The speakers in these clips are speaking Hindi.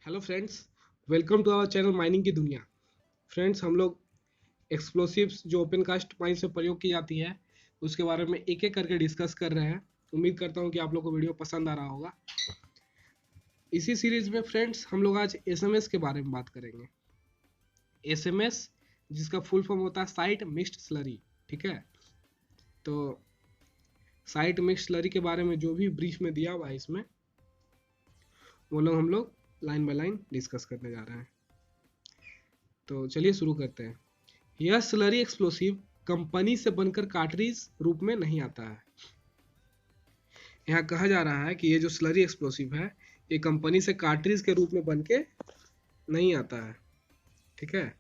Hello friends, welcome to our channel mining की दुनिया। फ्रेंड्स, हम लोग एक्सप्लोसिव्स जो ओपन कास्ट माइन से प्रयोग की जाती है उसके बारे में एक एक करके डिस्कस कर रहे हैं। उम्मीद करता हूँ कि आप लोग को वीडियो पसंद आ रहा होगा। इसी सीरीज में फ्रेंड्स हम लोग आज एसएमएस के बारे में बात करेंगे। एसएमएस जिसका फुल फॉर्म होता है साइट मिक्स्ड स्लरी। ठीक है, तो साइट मिक्स्ड स्लरी के बारे में जो भी ब्रीफ में दिया हुआ है इसमें वो लोग हम लोग लाइन बाय लाइन डिस्कस करने जा रहे हैं। तो चलिए शुरू करते हैं। यह स्लरी एक्सप्लोसिव कंपनी से बनकर कार्ट्रिज रूप में नहीं आता है। यहाँ कहा जा रहा है कि ये जो स्लरी एक्सप्लोसिव है ये कंपनी से कार्ट्रिज के रूप में बन के नहीं आता है। ठीक है,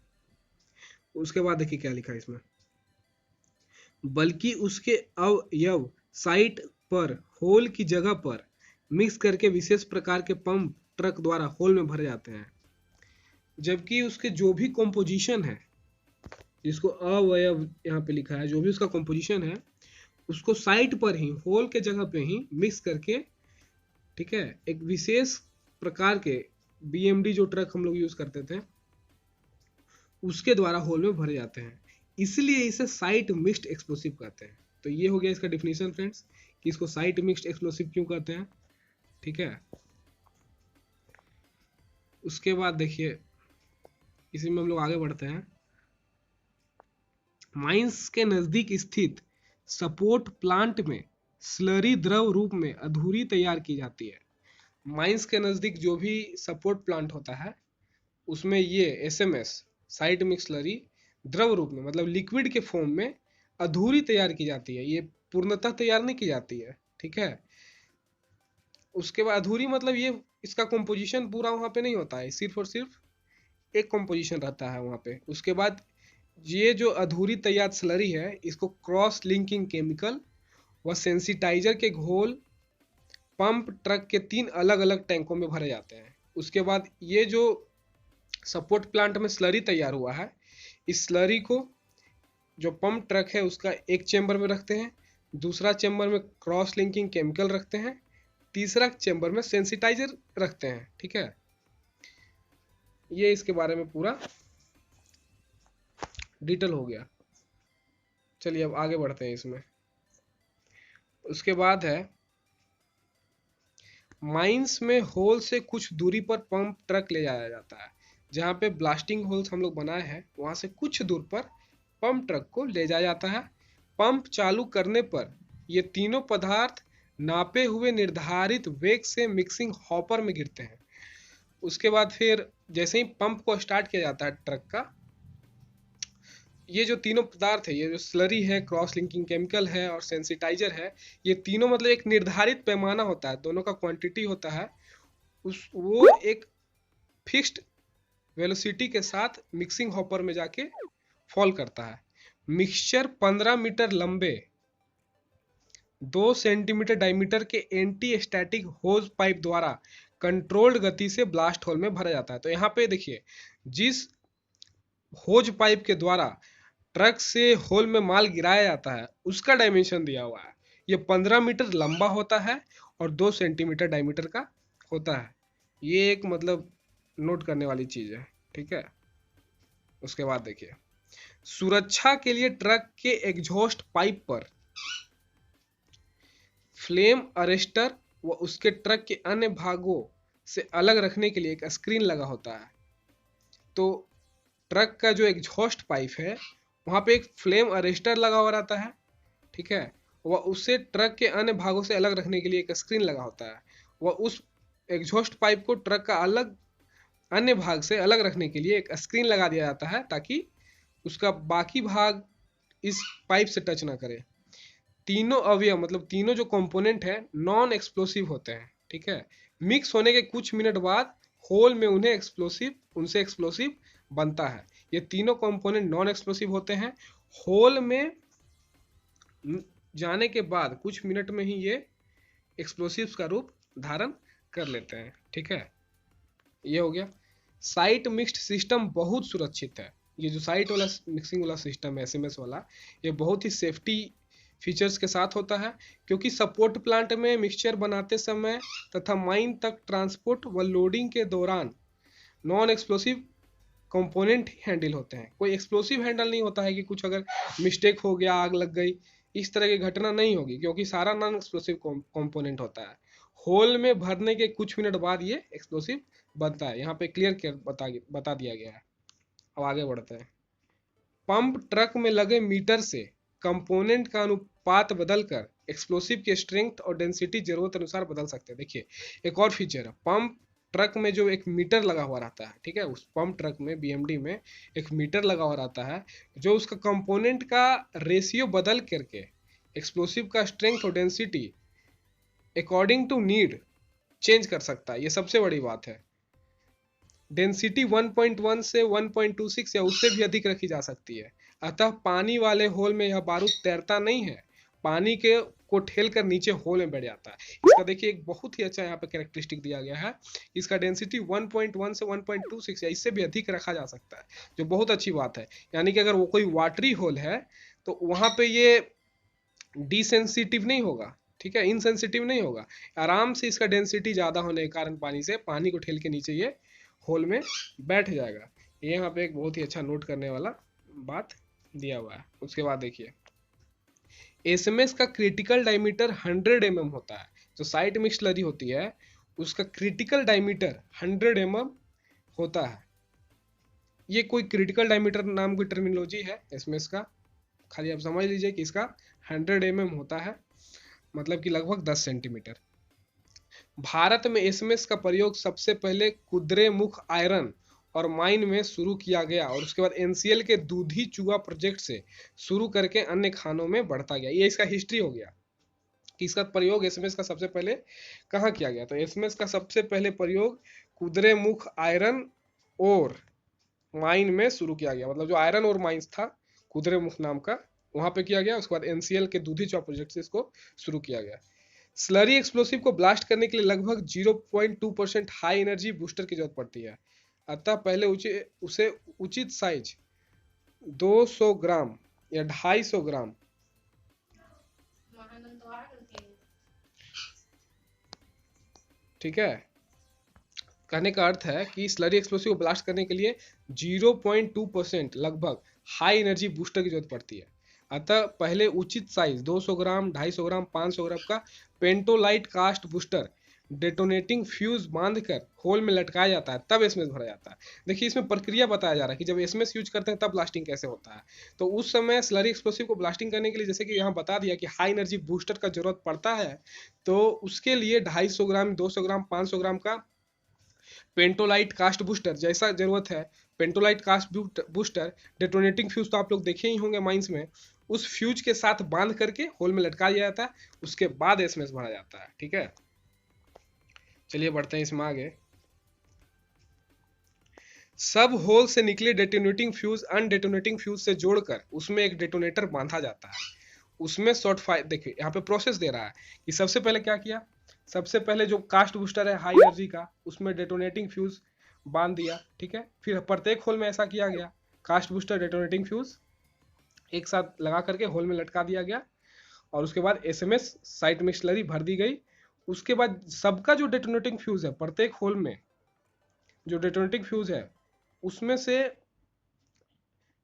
उसके बाद देखिए क्या लिखा है इसमें, बल्कि उसके अवयव साइट पर होल की जगह पर मिक्स करके विशेष प्रकार के पंप ट्रक द्वारा होल में भरे जाते हैं। जबकि उसके जो भी कॉम्पोजिशन है, जिसको अवयव यहाँ पे लिखा है, जो भी उसका कॉम्पोजिशन है उसको साइट पर ही होल के जगह पे ही मिक्स करके, ठीक है, एक विशेष प्रकार के बीएमडी जो ट्रक हम लोग यूज करते थे उसके द्वारा होल में भरे जाते हैं। इसलिए इसे साइट मिक्स्ड एक्सप्लोसिव कहते हैं। तो ये हो गया इसका डिफिनेशन फ्रेंड्स कि इसको साइट मिक्स्ड एक्सप्लोसिव क्यों कहते हैं। ठीक है, उसके बाद देखिए इसी में हम लोग आगे बढ़ते हैं। माइंस के नजदीक स्थित सपोर्ट प्लांट में स्लरी द्रव रूप में अधूरी तैयार की जाती है। माइंस के नजदीक जो भी सपोर्ट प्लांट होता है उसमें ये एसएमएस साइट मिक्स स्लरी द्रव रूप में मतलब लिक्विड के फॉर्म में अधूरी तैयार की जाती है। ये पूर्णतः तैयार नहीं की जाती है। ठीक है, उसके बाद अधूरी मतलब ये इसका कंपोजिशन पूरा वहां पे नहीं होता है, सिर्फ और सिर्फ एक कंपोजिशन रहता है वहां पे। उसके बाद ये जो अधूरी तैयार स्लरी है इसको क्रॉस लिंकिंग केमिकल व सेंसिटाइजर के घोल पंप ट्रक के 3 अलग अलग टैंकों में भरे जाते हैं। उसके बाद ये जो सपोर्ट प्लांट में स्लरी तैयार हुआ है इस स्लरी को जो पंप ट्रक है उसका एक चेंबर में रखते हैं, दूसरा चेंबर में क्रॉस लिंकिंग केमिकल रखते हैं, तीसरा चेंबर में सेंसिटाइजर रखते हैं। ठीक है, ये इसके बारे में पूरा डिटेल हो गया। चलिए अब आगे बढ़ते हैं इसमें। उसके बाद है माइंस में होल से कुछ दूरी पर पंप ट्रक ले जाया जाता है। जहाँ पे ब्लास्टिंग होल्स हम लोग बनाए हैं वहां से कुछ दूर पर पंप ट्रक को ले जाया जाता है। पंप चालू करने पर ये तीनों पदार्थ नापे हुए निर्धारित वेग से मिक्सिंग हॉपर में गिरते हैं। उसके बाद फिर जैसे ही पंप को स्टार्ट किया जाता है ट्रक का, ये जो तीनों पदार्थ है, ये जो स्लरी है, क्रॉस लिंकिंग केमिकल है और सेंसिटाइजर है, ये तीनों मतलब एक निर्धारित पैमाना होता है, दोनों का क्वांटिटी होता है, उस वो एक फिक्स्ड वेलोसिटी के साथ मिक्सिंग हॉपर में जाके फॉल करता है। मिक्सचर 15 मीटर लंबे 2 सेंटीमीटर डायमीटर के एंटी स्टैटिक होज पाइप द्वारा कंट्रोल्ड गति से ब्लास्ट होल में भरा जाता है। तो यहाँ पे देखिए जिस होज पाइप के द्वारा ट्रक से होल में माल गिराया जाता है उसका डायमेंशन दिया हुआ है। ये 15 मीटर लंबा होता है और 2 सेंटीमीटर डायमीटर का होता है। ये एक मतलब नोट करने वाली चीज है। ठीक है, उसके बाद देखिए सुरक्षा के लिए ट्रक के एग्जॉस्ट पाइप पर फ्लेम अरेस्टर व उसके ट्रक के अन्य भागों से अलग रखने के लिए एक स्क्रीन लगा होता है। तो ट्रक का जो एग्जॉस्ट पाइप है वहां पे एक फ्लेम अरेस्टर लगा हुआ रहता है। ठीक है, वह उससे ट्रक के अन्य भागों से अलग रखने के लिए एक स्क्रीन लगा होता है। वह उस एग्जॉस्ट पाइप को ट्रक का अलग अन्य भाग से अलग रखने के लिए एक स्क्रीन लगा दिया जाता है ताकि उसका बाकी भाग इस पाइप से टच ना करे। तीनों अवयव मतलब तीनों जो कंपोनेंट है नॉन एक्सप्लोसिव होते हैं। ठीक है, मिक्स होने के कुछ मिनट बाद होल में उनसे एक्सप्लोसिव बनता है। ये तीनों कंपोनेंट नॉन एक्सप्लोसिव होते हैं। होल में जाने के बाद कुछ मिनट में ही ये एक्सप्लोसिव्स का रूप धारण कर लेते हैं। ठीक है, ये हो गया। साइट मिक्स्ड सिस्टम बहुत सुरक्षित है। ये जो साइट वाला मिक्सिंग वाला सिस्टम है एसएमएस वाला, ये बहुत ही सेफ्टी फीचर्स के साथ होता है क्योंकि सपोर्ट प्लांट में मिक्सचर बनाते समय तथा माइन तक ट्रांसपोर्ट व लोडिंग के दौरान नॉन एक्सप्लोसिव कंपोनेंट हैंडल होते हैं। कोई एक्सप्लोसिव हैंडल नहीं होता है कि कुछ अगर मिस्टेक हो गया, आग लग गई, इस तरह की घटना नहीं होगी, क्योंकि सारा नॉन एक्सप्लोसिव कंपोनेंट होता है। होल में भरने के कुछ मिनट बाद ये एक्सप्लोसिव बनता है। यहाँ पे क्लियर बता दिया गया है। अब आगे बढ़ते हैं। पंप ट्रक में लगे मीटर से कंपोनेंट का अनुपात बदलकर एक्सप्लोसिव की स्ट्रेंथ और डेंसिटी जरूरत अनुसार बदल सकते हैं। देखिए एक और फीचर है, पंप ट्रक में जो एक मीटर लगा हुआ रहता है, ठीक है, उस पंप ट्रक में बीएमडी में एक मीटर लगा हुआ रहता है जो उसका कंपोनेंट का रेशियो बदल करके एक्सप्लोसिव का स्ट्रेंथ और density according to need change कर सकता है। ये सबसे बड़ी बात है। डेंसिटी 1.1 से 1.26 या उससे भी अधिक रखी जा सकती है। अतः पानी वाले होल में यह बारूद तैरता नहीं है, पानी के को ठेल कर नीचे होल में बैठ जाता है। इसका देखिए एक बहुत ही अच्छा यहाँ पे कैरेक्टरिस्टिक दिया गया है। इसका डेंसिटी 1.1 से 1.26 या इससे भी अधिक रखा जा सकता है, जो बहुत अच्छी बात है। यानी कि अगर वो कोई वाटरी होल है तो वहां पे ये डिसेंसिटिव नहीं होगा, ठीक है, इनसेंसिटिव नहीं होगा। आराम से इसका डेंसिटी ज्यादा होने के कारण पानी से पानी को ठेल के नीचे ये होल में बैठ जाएगा। ये यहाँ पे एक बहुत ही अच्छा नोट करने वाला बात दिया हुआ है। उसके बाद देखिए एसएमएस का क्रिटिकल डायमीटर 100 mm होता है। जो साइट मिक्स स्लरी होती है उसका क्रिटिकल डायमीटर 100 mm होता है। ये कोई क्रिटिकल डायमीटर नाम की टर्मिनोलॉजी है एसएमएस का, खाली आप समझ लीजिए कि इसका 100 mm होता है, मतलब कि लगभग 10 सेंटीमीटर। भारत में एसएमएस का प्रयोग सबसे पहले कुद्रेमुख आयरन और माइन में शुरू किया गया और उसके बाद एनसीएल के दूधी चूहा प्रोजेक्ट से शुरू करके अन्य खानों में बढ़ता गया। ये इसका हिस्ट्री हो गया कि इसका प्रयोग एसएमएस का सबसे पहले कहाँ किया गया। तो एसएमएस का सबसे पहले प्रयोग कुद्रेमुख आयरन और माइन में शुरू किया गया, मतलब जो आयरन और माइंस था कुद्रेमुख नाम का, वहां पे किया गया। उसके बाद एनसीएल के दूधी चूहा प्रोजेक्ट से इसको शुरू किया गया। स्लरी एक्सप्लोसिव को ब्लास्ट करने के लिए लगभग 0.2% हाई एनर्जी बूस्टर की जरूरत पड़ती है। अतः पहले उसे उचित साइज 200 ग्राम या 250 ग्राम ठीक है, कहने का अर्थ है कि स्लरी एक्सप्लोसिव को ब्लास्ट करने के लिए 0.2% लगभग हाई एनर्जी बूस्टर की जरूरत पड़ती है। अतः पहले उचित साइज 200 ग्राम, 250 ग्राम, 500 ग्राम का पेंटोलाइट कास्ट बूस्टर डेटोनेटिंग फ्यूज बांधकर होल में लटकाया जाता है, तब एसएमएस भरा जाता है। देखिए इसमें प्रक्रिया बताया जा रहा है कि जब एसएमएस यूज करते हैं तब ब्लास्टिंग कैसे होता है। तो उस समय स्लरी एक्सप्लोसिव को ब्लास्टिंग करने के लिए जैसे कि यहाँ बता दिया कि हाई एनर्जी बूस्टर का जरूरत पड़ता है, तो उसके लिए 250 ग्राम, 200 ग्राम, 500 ग्राम का पेंटोलाइट कास्ट बूस्टर जैसा जरूरत है। पेंटोलाइट कास्ट बूस्टर डेटोनेटिंग फ्यूज तो आप लोग देखे ही होंगे माइंस में, उस फ्यूज के साथ बांध करके होल में लटका दिया जाता है, उसके बाद एसएमएस भरा जाता है। ठीक है, चलिए बढ़ते हैं इसमें आगे। सब होल से निकले डेटोनेटिंग फ्यूज अनडेटोनेटिंग फ्यूज से जोड़कर उसमें एक डेटोनेटर बांधा जाता है। उसमें शॉर्ट फायर, देखिए यहाँ पे प्रोसेस दे रहा है कि सबसे पहले क्या किया। सबसे पहले जो कास्ट बूस्टर है हाई एनर्जी का, उसमें डेटोनेटिंग फ्यूज बांध दिया, ठीक है। फिर प्रत्येक होल में ऐसा किया गया, कास्ट बूस्टर डेटोनेटिंग फ्यूज एक साथ लगा करके होल में लटका दिया गया और उसके बाद एसएमएस साइट में स्लरी भर दी गई। उसके बाद सबका जो डेटोनेटिंग फ्यूज है, प्रत्येक होल में जो डेटोनेटिंग फ्यूज है उसमें से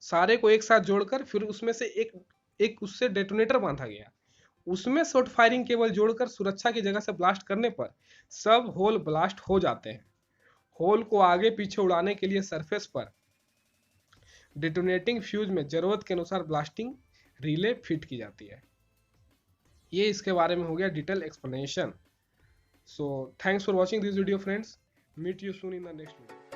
सारे को एक साथ जोड़कर फिर उसमें से एक उससे डेटोनेटर बांधा गया। उसमें शॉर्ट फायरिंग केबल जोड़कर सुरक्षा की जगह से ब्लास्ट करने पर सब होल ब्लास्ट हो जाते हैं। होल को आगे पीछे उड़ाने के लिए सरफेस पर डेटोनेटिंग फ्यूज में जरूरत के अनुसार ब्लास्टिंग रिले फिट की जाती है। ये इसके बारे में हो गया detail explanation. So thanks for watching this video friends, meet you soon in the next video.